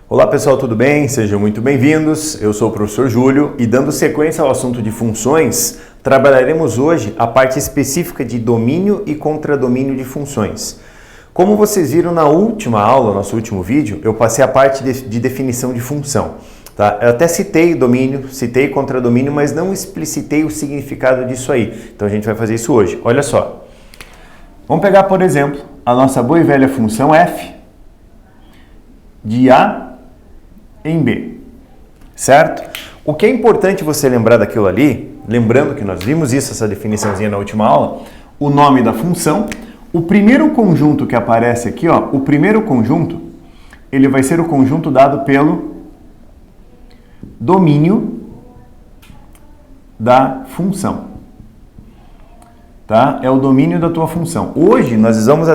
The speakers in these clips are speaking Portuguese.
Olá pessoal, tudo bem? Sejam muito bem-vindos. Eu sou o professor Júlio e dando sequência ao assunto de funções, trabalharemos hoje a parte específica de domínio e contradomínio de funções. Como vocês viram na última aula, nosso último vídeo, eu passei a parte de definição de função. Tá? Eu até citei domínio, citei contradomínio, mas não explicitei o significado disso aí. Então a gente vai fazer isso hoje. Olha só. Vamos pegar, por exemplo, a nossa boa e velha função f de A em B, certo? O que é importante você lembrar daquilo ali, lembrando que nós vimos isso, essa definiçãozinha na última aula, o nome da função, o primeiro conjunto que aparece aqui, ó, o primeiro conjunto, ele vai ser o conjunto dado pelo domínio da função. Tá? É o domínio da tua função. Hoje nós vamos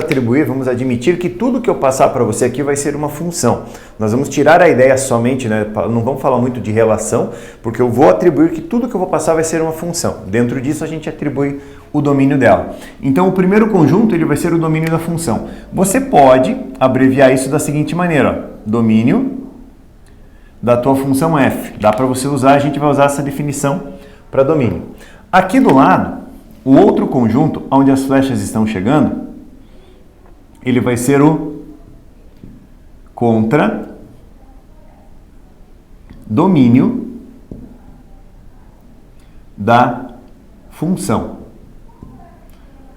admitir que tudo que eu passar para você aqui vai ser uma função. Nós vamos tirar a ideia somente, né? Não vamos falar muito de relação, porque eu vou atribuir que tudo que eu vou passar vai ser uma função. Dentro disso a gente atribui o domínio dela. Então o primeiro conjunto ele vai ser o domínio da função. Você pode abreviar isso da seguinte maneira, ó, domínio da tua função f. Dá para você usar, a gente vai usar essa definição para domínio. Aqui do lado, o outro conjunto, onde as flechas estão chegando, ele vai ser o contradomínio da função.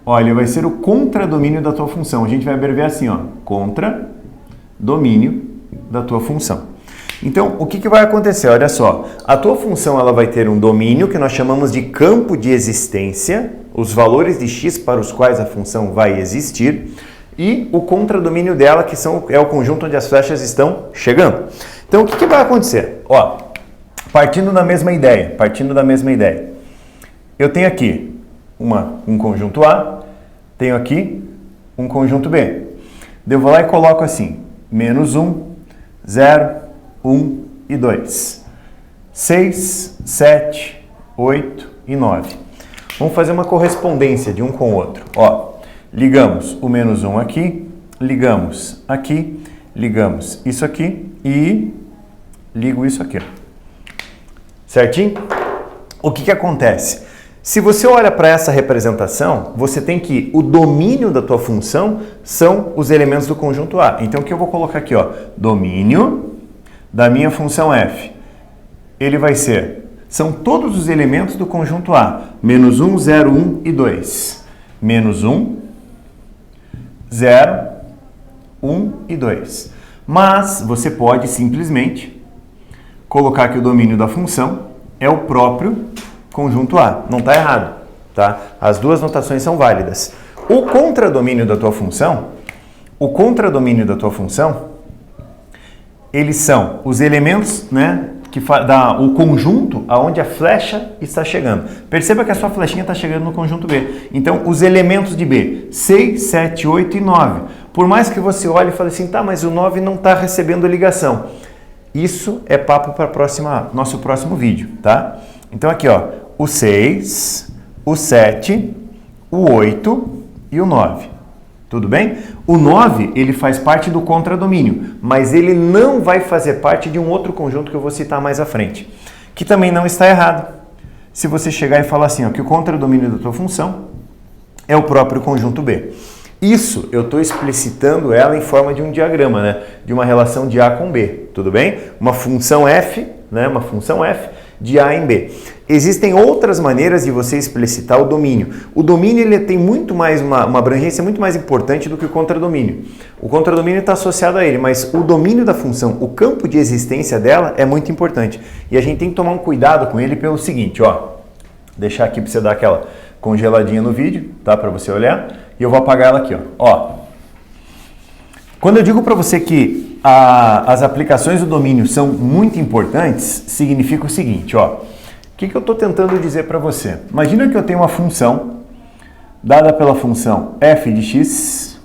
Olha, vai ser o contradomínio da tua função. A gente vai abreviar assim, ó, contradomínio da tua função. Então, o que vai acontecer? Olha só, a tua função ela vai ter um domínio que nós chamamos de campo de existência, os valores de x para os quais a função vai existir, e o contradomínio dela, que é o conjunto onde as flechas estão chegando. Então, o que vai acontecer? Ó, partindo da mesma ideia, eu tenho aqui um conjunto A, tenho aqui um conjunto B. Eu vou lá e coloco assim, menos 1, 0, 1 e 2, 6, 7, 8 e 9. Vamos fazer uma correspondência de um com o outro. Ó, ligamos o menos 1 aqui, ligamos aqui, ligamos isso aqui e ligo isso aqui. Certinho? O que acontece? Se você olha para essa representação, você tem que o domínio da tua função são os elementos do conjunto A. Então, o que eu vou colocar aqui? Ó, domínio da minha função f, ele vai ser, são todos os elementos do conjunto A, menos 1, 0, 1 e 2. Menos 1, 0, 1 e 2. Mas você pode simplesmente colocar que o domínio da função é o próprio conjunto A. Não está errado, tá? As duas notações são válidas. O contradomínio da tua função, eles são os elementos, né, que dá o conjunto aonde a flecha está chegando. Perceba que a sua flechinha está chegando no conjunto B. Então, os elementos de B, 6, 7, 8 e 9. Por mais que você olhe e fale assim, tá, mas o 9 não está recebendo ligação. Isso é papo para nosso próximo vídeo, tá? Então, aqui, ó, o 6, o 7, o 8 e o 9. Tudo bem? O 9, ele faz parte do contradomínio, mas ele não vai fazer parte de um outro conjunto que eu vou citar mais à frente, que também não está errado. Se você chegar e falar assim, ó, que o contradomínio da tua função é o próprio conjunto B. Isso eu estou explicitando ela em forma de um diagrama, né? De uma relação de A com B, tudo bem? Uma função f, né? Uma função f de A em B. Existem outras maneiras de você explicitar o domínio. O domínio ele tem muito mais uma abrangência muito mais importante do que o contradomínio. O contradomínio está associado a ele, mas o domínio da função, o campo de existência dela é muito importante. E a gente tem que tomar um cuidado com ele pelo seguinte, ó. Deixar aqui para você dar aquela congeladinha no vídeo, tá? Para você olhar. E eu vou apagar ela aqui, ó. Quando eu digo para você que as aplicações do domínio são muito importantes, significa o seguinte, ó. O que eu estou tentando dizer para você? Imagina que eu tenho uma função, dada pela função f de x,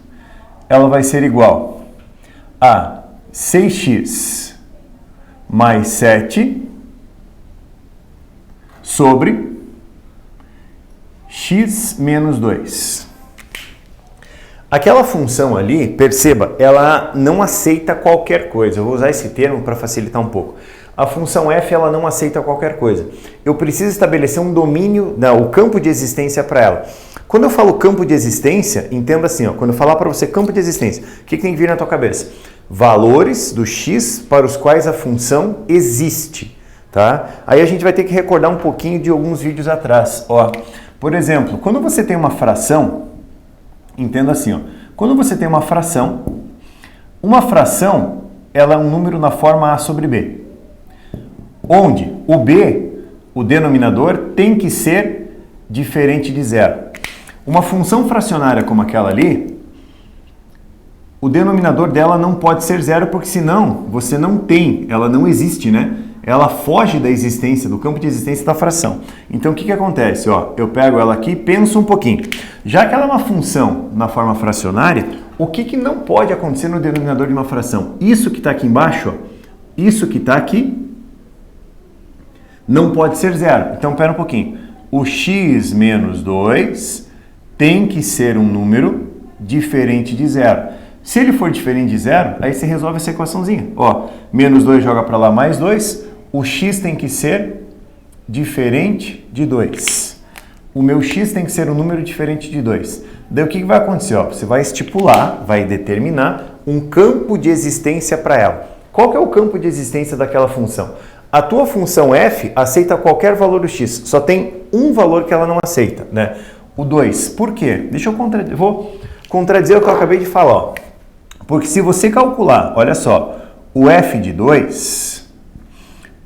ela vai ser igual a 6x mais 7 sobre x menos 2. Aquela função ali, perceba, ela não aceita qualquer coisa. Eu vou usar esse termo para facilitar um pouco. A função f ela não aceita qualquer coisa. Eu preciso estabelecer um domínio, o campo de existência para ela. Quando eu falo campo de existência, entenda assim, ó, quando eu falar para você campo de existência, o que tem que vir na tua cabeça? Valores do x para os quais a função existe. Tá? Aí a gente vai ter que recordar um pouquinho de alguns vídeos atrás. Ó, por exemplo, quando você tem uma fração, entenda assim, ó, quando você tem uma fração ela é um número na forma a sobre b, onde o b, o denominador, tem que ser diferente de zero. Uma função fracionária como aquela ali, o denominador dela não pode ser zero, porque senão você não tem, ela não existe, né? Ela foge da existência, do campo de existência da fração. Então, o que acontece? Ó, eu pego ela aqui e penso um pouquinho. Já que ela é uma função na forma fracionária, o que não pode acontecer no denominador de uma fração? Isso que está aqui embaixo, ó, isso que está aqui, não pode ser zero. Então, pera um pouquinho. O x menos 2 tem que ser um número diferente de zero. Se ele for diferente de zero, aí você resolve essa equaçãozinha. Ó, menos 2 joga para lá mais 2, o x tem que ser diferente de 2. O meu x tem que ser um número diferente de 2. Daí o que vai acontecer? Ó, você vai estipular, vai determinar um campo de existência para ela. Qual que é o campo de existência daquela função? A tua função f aceita qualquer valor do x, só tem um valor que ela não aceita, né? O 2. Por quê? Vou contradizer o que eu acabei de falar, ó. Porque se você calcular, olha só, o f de 2,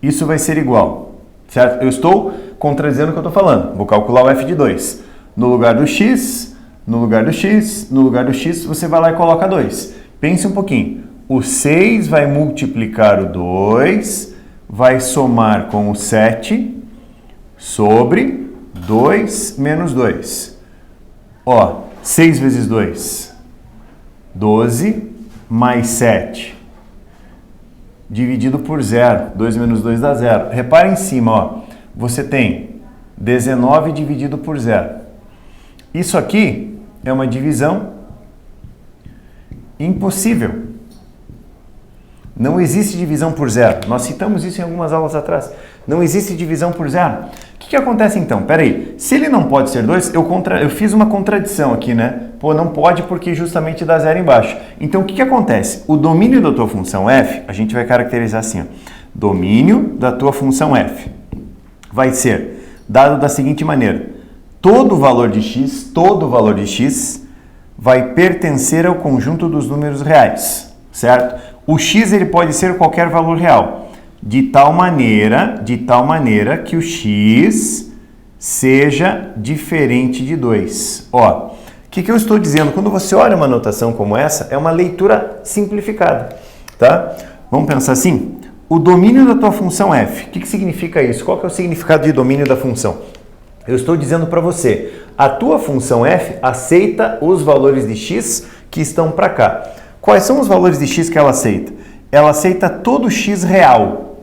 isso vai ser igual, certo? Eu estou contradizendo o que eu estou falando. Vou calcular o f de 2. No lugar do x, no lugar do x, no lugar do x, você vai lá e coloca 2. Pense um pouquinho. O 6 vai multiplicar o 2, vai somar com o 7 sobre 2 menos 2. Ó, 6 vezes 2, 12, mais 7, dividido por 0. 2 menos 2 dá 0. Repara em cima, ó, você tem 19 dividido por 0. Isso aqui é uma divisão impossível. Não existe divisão por zero. Nós citamos isso em algumas aulas atrás. Não existe divisão por zero. O que acontece então? Pera aí. Se ele não pode ser 2, eu fiz uma contradição aqui, né? Pô, não pode porque justamente dá zero embaixo. Então, o que acontece? O domínio da tua função f, a gente vai caracterizar assim, ó. Domínio da tua função f vai ser dado da seguinte maneira. Todo valor de x vai pertencer ao conjunto dos números reais, certo? O x ele pode ser qualquer valor real, de tal maneira que o x seja diferente de 2. Ó, o que eu estou dizendo? Quando você olha uma notação como essa, é uma leitura simplificada, tá? Vamos pensar assim, o domínio da tua função f, o que significa isso? Qual que é o significado de domínio da função? Eu estou dizendo para você, a tua função f aceita os valores de x que estão para cá. Quais são os valores de x que ela aceita? Ela aceita todo x real,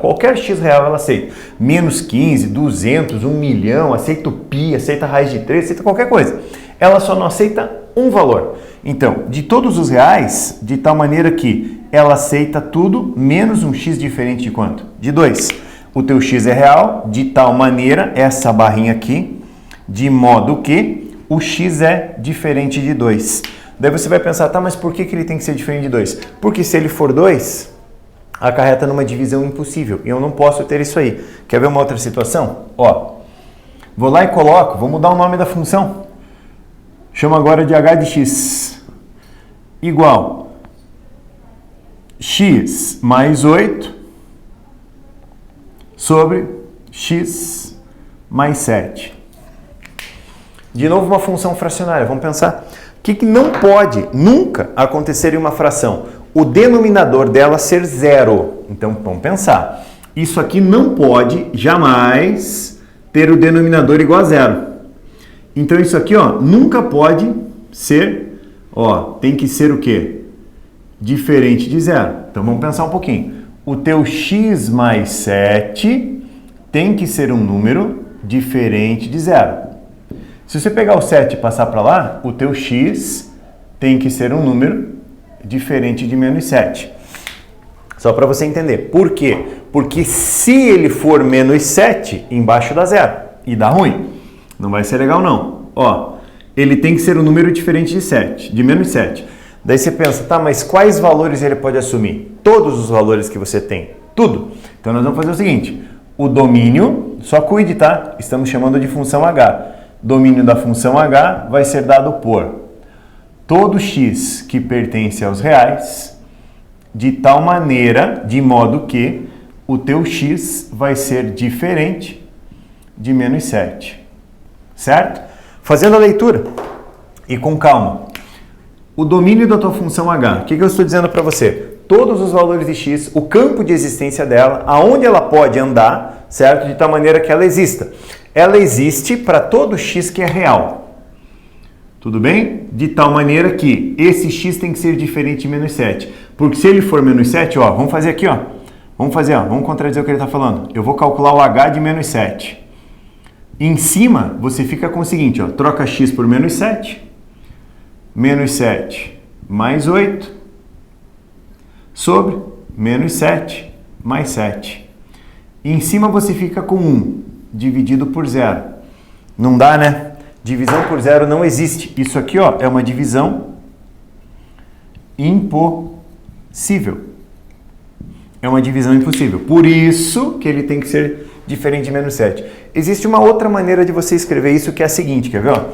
qualquer x real ela aceita. Menos 15, 200, 1 milhão, aceita o pi, aceita a raiz de 3, aceita qualquer coisa. Ela só não aceita um valor. Então, de todos os reais, de tal maneira que ela aceita tudo menos um x diferente de quanto? De 2. O teu x é real, de tal maneira, essa barrinha aqui, de modo que o x é diferente de 2. Daí você vai pensar, tá, mas por que ele tem que ser diferente de 2? Porque se ele for 2, acarreta numa divisão impossível. E eu não posso ter isso aí. Quer ver uma outra situação? Ó, vou lá e coloco, vou mudar o nome da função. Chama agora de h de x. Igual x mais 8 sobre x mais 7. De novo uma função fracionária, vamos pensar. O que não pode nunca acontecer em uma fração? O denominador dela ser 0. Então, vamos pensar. Isso aqui não pode jamais ter o denominador igual a 0. Então, isso aqui, ó, nunca pode ser, ó, tem que ser o quê? Diferente de 0. Então, vamos pensar um pouquinho. O teu x mais 7 tem que ser um número diferente de 0. Se você pegar o 7 e passar para lá, o teu x tem que ser um número diferente de menos 7. Só para você entender. Por quê? Porque se ele for menos 7, embaixo dá zero. E dá ruim. Não vai ser legal não. Ó, ele tem que ser um número diferente de 7, de menos 7. Daí você pensa, tá, mas quais valores ele pode assumir? Todos os valores que você tem. Tudo. Então nós vamos fazer o seguinte. O domínio, só cuide, tá? Estamos chamando de função h. Domínio da função h vai ser dado por todo x que pertence aos reais, de tal maneira, de modo que o teu x vai ser diferente de menos 7. Certo? Fazendo a leitura e com calma. O domínio da tua função h, o que eu estou dizendo para você? Todos os valores de x, o campo de existência dela, aonde ela pode andar, certo? De tal maneira que ela exista. Ela existe para todo x que é real. Tudo bem? De tal maneira que esse x tem que ser diferente de menos 7. Porque se ele for menos 7, ó, vamos fazer aqui, ó. Vamos contradizer o que ele está falando. Eu vou calcular o h de menos 7. Em cima, você fica com o seguinte, ó. Troca x por menos 7. Menos 7 mais 8. Sobre menos 7 mais 7. E em cima você fica com 1 dividido por 0. Não dá, né? Divisão por zero não existe. Isso aqui, ó, é uma divisão impossível. É uma divisão impossível. Por isso que ele tem que ser diferente de menos 7. Existe uma outra maneira de você escrever isso que é a seguinte, quer ver? Ó?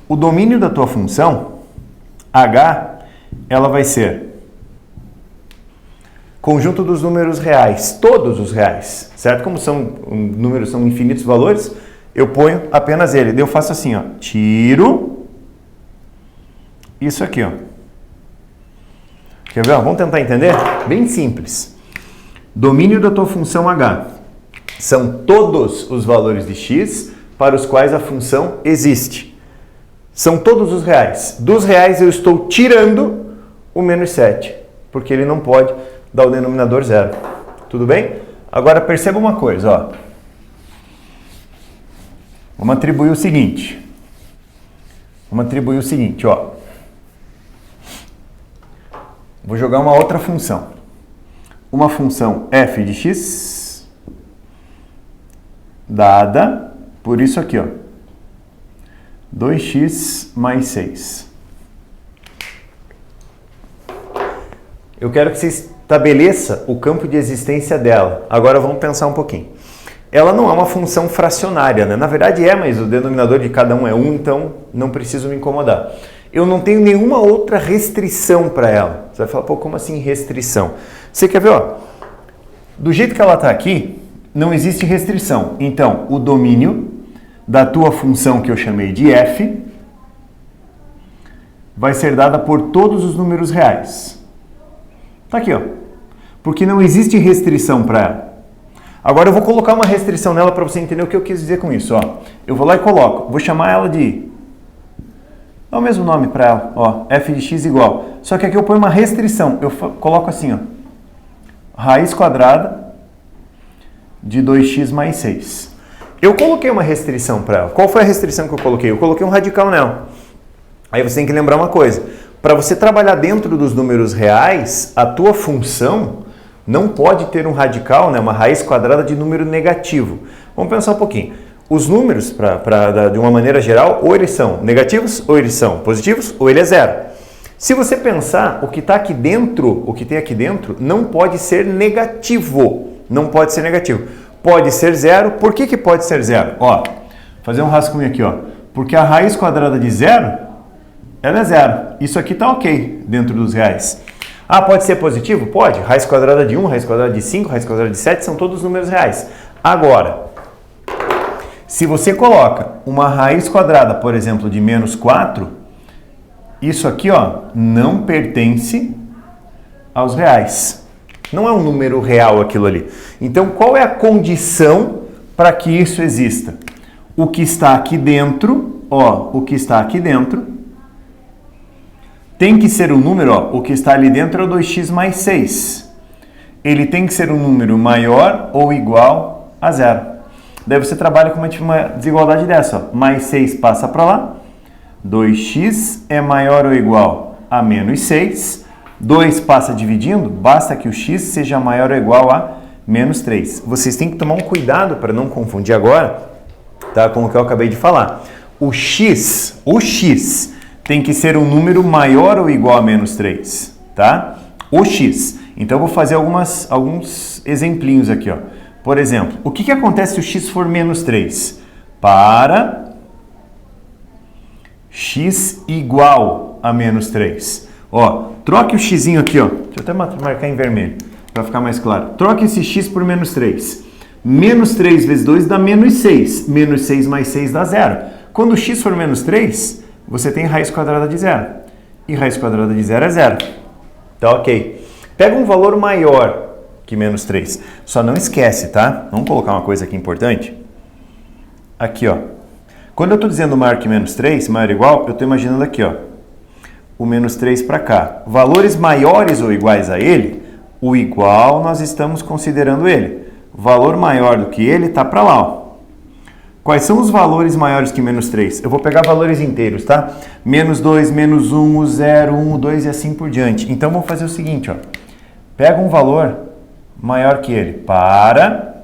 O domínio da tua função, h, ela vai ser conjunto dos números reais, todos os reais, certo? Como números são infinitos valores, eu ponho apenas ele. Eu faço assim, ó, tiro isso aqui, ó. Quer ver? Vamos tentar entender? Bem simples. Domínio da tua função h são todos os valores de x para os quais a função existe. São todos os reais. Dos reais eu estou tirando o menos 7, porque ele não pode dar o denominador zero. Tudo bem? Agora perceba uma coisa, ó. Vamos atribuir o seguinte. Ó. Vou jogar uma outra função. Uma função f de x dada por isso aqui, ó. 2x mais 6. Eu quero que você estabeleça o campo de existência dela. Agora vamos pensar um pouquinho. Ela não é uma função fracionária, né? Na verdade é, mas o denominador de cada um é 1, então não preciso me incomodar. Eu não tenho nenhuma outra restrição para ela. Você vai falar, pô, como assim restrição? Você quer ver, ó? Do jeito que ela está aqui, não existe restrição. Então, o domínio da tua função que eu chamei de f vai ser dada por todos os números reais. Tá aqui, ó. Porque não existe restrição para ela. Agora eu vou colocar uma restrição nela para você entender o que eu quis dizer com isso, ó. Eu vou lá e coloco, vou chamar ela de... Dá o mesmo nome para ela, ó, f de x igual. Só que aqui eu ponho uma restrição, eu coloco assim, ó. Raiz quadrada de 2x mais 6. Eu coloquei uma restrição para ela. Qual foi a restrição que eu coloquei? Eu coloquei um radical nela. Aí você tem que lembrar uma coisa. Para você trabalhar dentro dos números reais, a tua função não pode ter um radical, né, uma raiz quadrada de número negativo. Vamos pensar um pouquinho. Os números, de uma maneira geral, ou eles são negativos, ou eles são positivos, ou ele é zero. Se você pensar, o que está aqui dentro, o que tem aqui dentro, não pode ser negativo. Não pode ser negativo. Pode ser zero. Por que pode ser zero? Ó, fazer um rascunho aqui, ó. Porque a raiz quadrada de zero, ela é zero. Isso aqui está ok dentro dos reais. Ah, pode ser positivo? Pode. Raiz quadrada de 1, raiz quadrada de 5, raiz quadrada de 7 são todos números reais. Agora, se você coloca uma raiz quadrada, por exemplo, de menos 4, isso aqui, ó, não pertence aos reais. Não é um número real aquilo ali. Então, qual é a condição para que isso exista? O que está aqui dentro, ó, o que está aqui dentro tem que ser um número, ó, o que está ali dentro é o 2x mais 6. Ele tem que ser um número maior ou igual a zero. Daí você trabalha com uma desigualdade dessa, ó. Mais 6 passa para lá, 2x é maior ou igual a menos 6, 2 passa dividindo, basta que o x seja maior ou igual a menos 3. Vocês têm que tomar um cuidado para não confundir agora, tá, com o que eu acabei de falar. O x tem que ser um número maior ou igual a menos 3, tá? O x. Então eu vou fazer alguns exemplinhos aqui, ó. Por exemplo, o que acontece se o x for menos 3? Para x igual a menos 3. Ó, troque o xzinho aqui, ó. Deixa eu até marcar em vermelho, para ficar mais claro. Troque esse x por menos 3. Menos 3 vezes 2 dá menos 6. Menos 6 mais 6 dá 0. Quando o x for menos 3, você tem raiz quadrada de 0. E raiz quadrada de 0 é 0. Tá ok. Pega um valor maior que menos 3. Só não esquece, tá? Vamos colocar uma coisa aqui importante. Aqui, ó. Quando eu estou dizendo maior que menos 3, maior ou igual, eu estou imaginando aqui, ó. O menos 3 para cá. Valores maiores ou iguais a ele, o igual nós estamos considerando ele. Valor maior do que ele está para lá, ó. Quais são os valores maiores que menos 3? Eu vou pegar valores inteiros, tá? Menos 2, menos 1, o 0, 1, o 2 e assim por diante. Então, vamos fazer o seguinte, ó. Pega um valor maior que ele para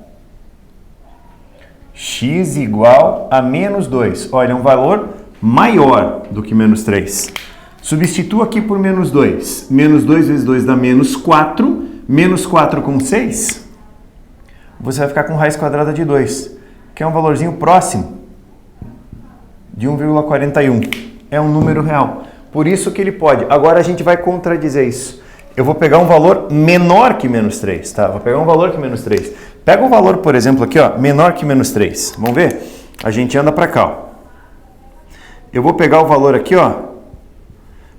x igual a menos 2. Olha, é um valor maior do que menos 3. Substitua aqui por menos 2. Menos 2 vezes 2 dá menos 4. Menos 4 com 6. Você vai ficar com raiz quadrada de 2. Que é um valorzinho próximo de 1,41. É um número real. Por isso que ele pode. Agora a gente vai contradizer isso. Eu vou pegar um valor menor que menos 3, tá? Vou pegar um valor que menos 3. Pega um valor, por exemplo, aqui, ó, menor que menos 3. Vamos ver? A gente anda para cá, ó. Eu vou pegar o valor aqui, ó.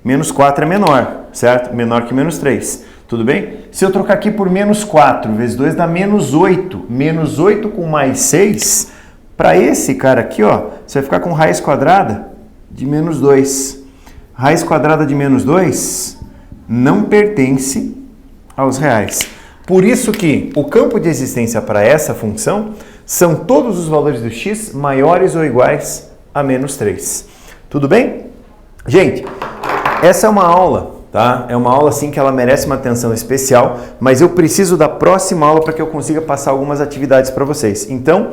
Menos 4 é menor, certo? Menor que menos 3. Tudo bem? Se eu trocar aqui por menos 4 vezes 2 dá menos 8. Menos 8 com mais 6, para esse cara aqui, ó, você vai ficar com raiz quadrada de menos 2. Raiz quadrada de menos 2 não pertence aos reais. Por isso que o campo de existência para essa função são todos os valores do x maiores ou iguais a menos 3. Tudo bem? Gente, essa é uma aula, tá? É uma aula assim que ela merece uma atenção especial, mas eu preciso da próxima aula para que eu consiga passar algumas atividades para vocês. Então,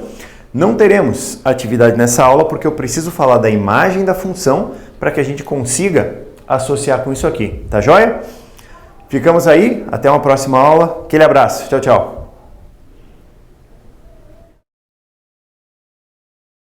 não teremos atividade nessa aula porque eu preciso falar da imagem da função para que a gente consiga associar com isso aqui, tá joia? Ficamos aí, até uma próxima aula. Aquele abraço, tchau, tchau.